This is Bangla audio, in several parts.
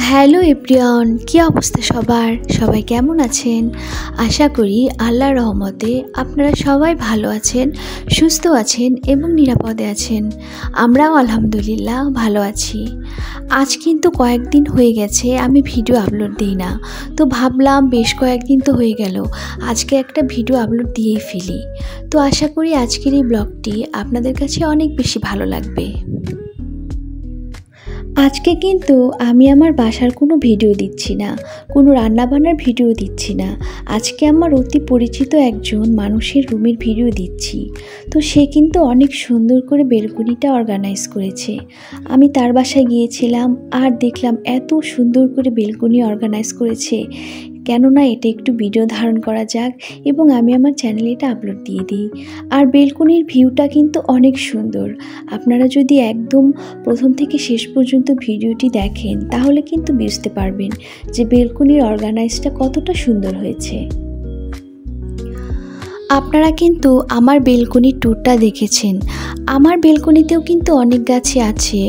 হ্যালো এভরিওয়ান, কি অবস্থা সবার? সবাই কেমন আছেন? আশা করি আল্লাহর রহমতে আপনারা সবাই ভালো আছেন, সুস্থ আছেন এবং নিরাপদে আছেন। আমরাও আলহামদুলিল্লাহ ভালো আছি। আজ কিন্তু কয়েকদিন হয়ে গেছে আমি ভিডিও আপলোড দিই না, তো ভাবলাম বেশ কয়েকদিন তো হয়ে গেল, আজকে একটা ভিডিও আপলোড দিয়েই ফেলি। তো আশা করি আজকের এই ব্লগটি আপনাদের কাছে অনেক বেশি ভালো লাগবে। আজকে কিন্তু আমি আমার বাসার কোনো ভিডিও দিচ্ছি না, কোনো রান্নাবান্নার ভিডিও দিচ্ছি না। আজকে আমার অতি পরিচিত একজন মানুষের রুমের ভিডিও দিচ্ছি। তো সে কিন্তু অনেক সুন্দর করে বেলকনিটা অর্গানাইজ করেছে। আমি তার বাসায় গিয়েছিলাম আর দেখলাম এত সুন্দর করে বেলকনি অর্গানাইজ করেছে, কেননা এটা একটু ভিডিও ধারণ করা যাক এবং আমি আমার চ্যানেলে এটা আপলোড দিয়ে দিই। আর বেলকনির ভিউটা কিন্তু অনেক সুন্দর। আপনারা যদি একদম প্রথম থেকে শেষ পর্যন্ত ভিডিওটি দেখেন তাহলে কিন্তু বুঝতে পারবেন যে বেলকনির অর্গানাইজটা কতটা সুন্দর হয়েছে। আপনারা কিন্তু আমার বেলকনির ট্যুরটা দেখেছেন। আমার বেলকনিতেও কিন্তু অনেক গাছই আছে,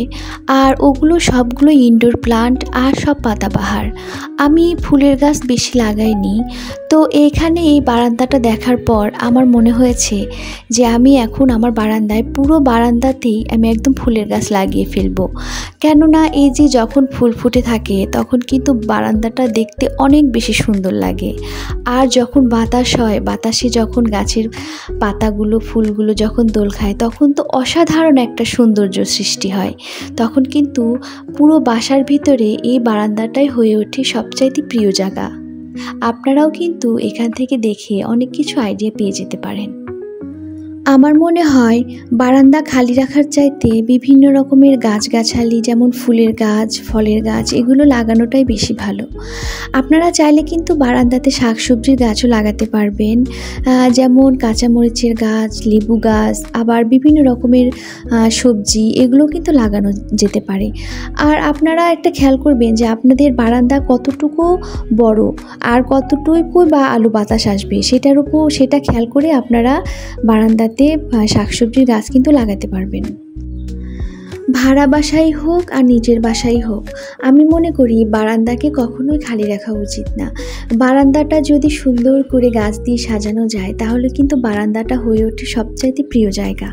আর ওগুলো সবগুলো ইনডোর প্লান্ট আর সব পাতাবাহার। আমি ফুলের গাছ বেশি লাগাইনি। তো এইখানে এই বারান্দাটা দেখার পর আমার মনে হয়েছে যে আমি এখন আমার বারান্দায় পুরো বারান্দাতেই আমি একদম ফুলের গাছ লাগিয়ে ফেলবো। কেননা এই যে যখন ফুল ফুটে থাকে তখন কিন্তু বারান্দাটা দেখতে অনেক বেশি সুন্দর লাগে। আর যখন বাতাস হয়, বাতাসে যখন গাছের পাতাগুলো ফুলগুলো যখন দোল খায় তখন তো অসাধারণ একটা সৌন্দর্য সৃষ্টি হয়। তখন কিন্তু পুরো বাসার ভিতরে এই বারান্দাটাই হয়ে ওঠে সবচাইতে প্রিয় জায়গা। আপনারাও কিন্তু এখান থেকে দেখে অনেক কিছু আইডিয়া পেয়ে যেতে পারেন। আমার মনে হয় বারান্দা খালি রাখার চাইতে বিভিন্ন রকমের গাছগাছালি, যেমন ফুলের গাছ, ফলের গাছ, এগুলো লাগানোটাই বেশি ভালো। আপনারা চাইলে কিন্তু বারান্দাতে শাকসবজির গাছও লাগাতে পারবেন, যেমন কাঁচামরিচের গাছ, লেবু গাছ, আবার বিভিন্ন রকমের সবজি, এগুলো কিন্তু লাগানো যেতে পারে। আর আপনারা একটা খেয়াল করবেন যে আপনাদের বারান্দা কতটুকু বড় আর কতটুকু বা আলো বাতাস আসবে, সেটা খেয়াল করে আপনারা বারান্দাতে শাকসবজির গাছ কিন্তু লাগাতে পারবেন। ভাড়া বাসাই হোক আর নিজের বাসাই হোক, আমি মনে করি বারান্দাকে কখনোই খালি রাখা উচিত না। বারান্দাটা যদি সুন্দর করে গাছ দিয়ে সাজানো যায় তাহলে কিন্তু বারান্দাটা হয়ে ওঠে সবচাইতে প্রিয় জায়গা।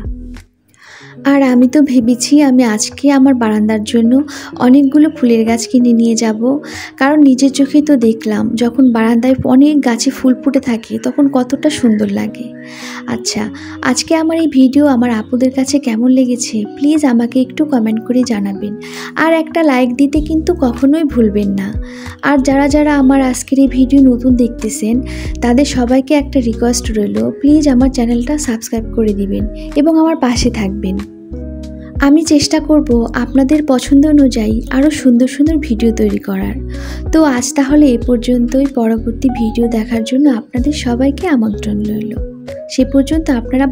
আর আমি তো ভেবেছি আমি আজকে আমার বারান্দার জন্য অনেকগুলো ফুলের গাছ কিনে নিয়ে যাব, কারণ নিজের চোখেই তো দেখলাম যখন বারান্দায় অনেক গাছে ফুল ফুটে থাকে তখন কতটা সুন্দর লাগে। আচ্ছা, আজকে আমার এই ভিডিও আমার আপুদের কাছে কেমন লেগেছে প্লিজ আমাকে একটু কমেন্ট করে জানাবেন, আর একটা লাইক দিতে কিন্তু কখনোই ভুলবেন না। আর যারা যারা আমার আজকের এই ভিডিও নতুন দেখতেছেন তাদের সবাইকে একটা রিকোয়েস্ট রইল, প্লিজ আমার চ্যানেলটা সাবস্ক্রাইব করে দিবেন এবং আমার পাশে থাকবেন। আমি চেষ্টা করব আপনাদের পছন্দ অনুযায়ী আরও সুন্দর সুন্দর ভিডিও তৈরি করার। তো আজ তাহলে এ পর্যন্তই। পরবর্তী ভিডিও দেখার জন্য আপনাদের সবাইকে আমন্ত্রণ রইল। সে পর্যন্ত আপনারা